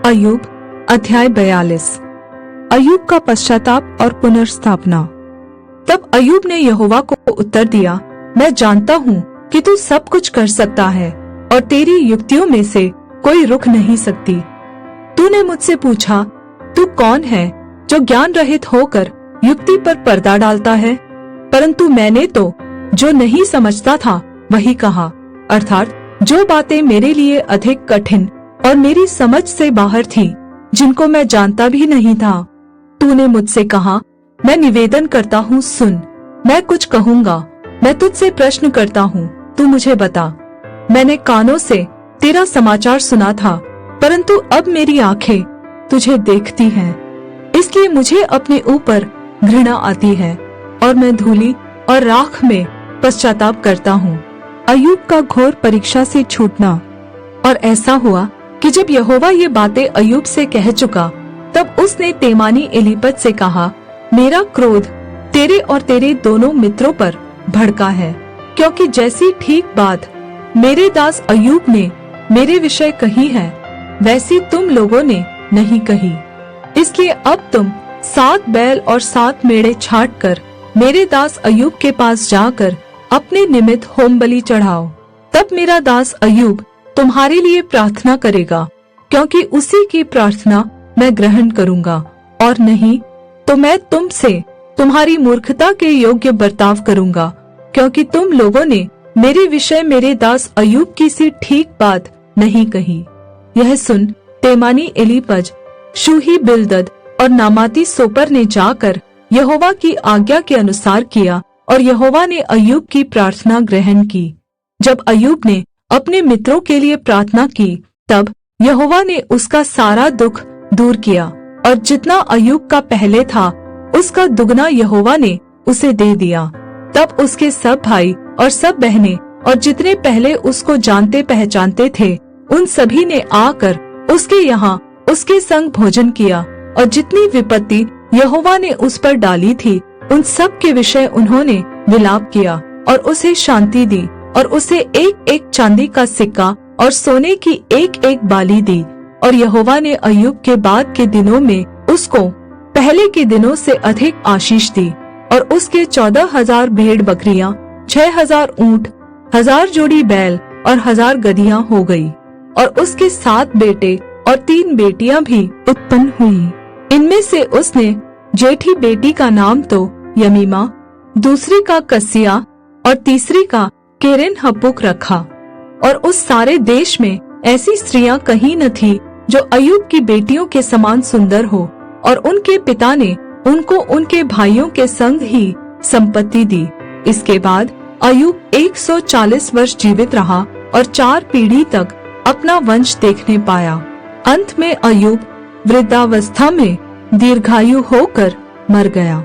अय्यूब अध्याय 42। अय्यूब का पश्चाताप और पुनर्स्थापना। तब अय्यूब ने यहोवा को उत्तर दिया, मैं जानता हूँ कि तू सब कुछ कर सकता है और तेरी युक्तियों में से कोई रुक नहीं सकती। तूने मुझसे पूछा, तू कौन है जो ज्ञान रहित होकर युक्ति पर पर्दा डालता है? परंतु मैंने तो जो नहीं समझता था वही कहा, अर्थात जो बातें मेरे लिए अधिक कठिन और मेरी समझ से बाहर थी, जिनको मैं जानता भी नहीं था। तूने मुझसे कहा, मैं निवेदन करता हूँ, सुन, मैं कुछ कहूँगा, मैं तुझसे प्रश्न करता हूँ, तू मुझे बता। मैंने कानों से तेरा समाचार सुना था, परंतु अब मेरी आंखें तुझे देखती हैं। इसलिए मुझे अपने ऊपर घृणा आती है और मैं धूलि और राख में पश्चाताप करता हूँ। अय्यूब का घोर परीक्षा से छूटना। और ऐसा हुआ कि जब यहोवा ये बातें अय्यूब से कह चुका, तब उसने तेमानी एलीपज से कहा, मेरा क्रोध तेरे और तेरे दोनों मित्रों पर भड़का है, क्योंकि जैसी ठीक बात मेरे दास अय्यूब ने मेरे विषय कही है, वैसी तुम लोगों ने नहीं कही। इसलिए अब तुम 7 बैल और 7 मेढ़े छाट कर मेरे दास अय्यूब के पास जाकर अपने निमित्त होम बलि चढ़ाओ। तब मेरा दास अय्यूब तुम्हारे लिए प्रार्थना करेगा, क्योंकि उसी की प्रार्थना मैं ग्रहण करूंगा, और नहीं तो मैं तुमसे तुम्हारी मूर्खता के योग्य बर्ताव करूंगा, क्योंकि तुम लोगों ने मेरे विषय मेरे दास अय्यूब की सी ठीक बात नहीं कही। यह सुन तेमानी एलीपज, शूही बिल्दद और नामाती सोपर ने जाकर यहोवा की आज्ञा के अनुसार किया, और यहोवा ने अय्यूब की प्रार्थना ग्रहण की। जब अय्यूब ने अपने मित्रों के लिए प्रार्थना की, तब यहोवा ने उसका सारा दुख दूर किया, और जितना अय्यूब का पहले था उसका दुगना यहोवा ने उसे दे दिया। तब उसके सब भाई और सब बहनें और जितने पहले उसको जानते पहचानते थे, उन सभी ने आकर उसके यहाँ उसके संग भोजन किया, और जितनी विपत्ति यहोवा ने उस पर डाली थी, उन सब के विषय उन्होंने विलाप किया और उसे शांति दी, और उसे एक एक चांदी का सिक्का और सोने की एक एक बाली दी। और यहोवा ने अय्यूब के बाद के दिनों में उसको पहले के दिनों से अधिक आशीष दी, और उसके 14,000 भेड़ बकरियां, 6,000 ऊँट, 1,000 जोड़ी बैल और 1,000 गधियां हो गई। और उसके 7 बेटे और 3 बेटियां भी उत्पन्न हुई। इनमें से उसने जेठी बेटी का नाम तो यमीमा, दूसरी का कसिया और तीसरी का केरेन हपुक रखा। और उस सारे देश में ऐसी स्त्रियां कहीं न थी जो अय्यूब की बेटियों के समान सुंदर हो। और उनके पिता ने उनको उनके भाइयों के संग ही संपत्ति दी। इसके बाद अय्यूब 140 वर्ष जीवित रहा और 4 पीढ़ी तक अपना वंश देखने पाया। अंत में अय्यूब वृद्धावस्था में दीर्घायु होकर मर गया।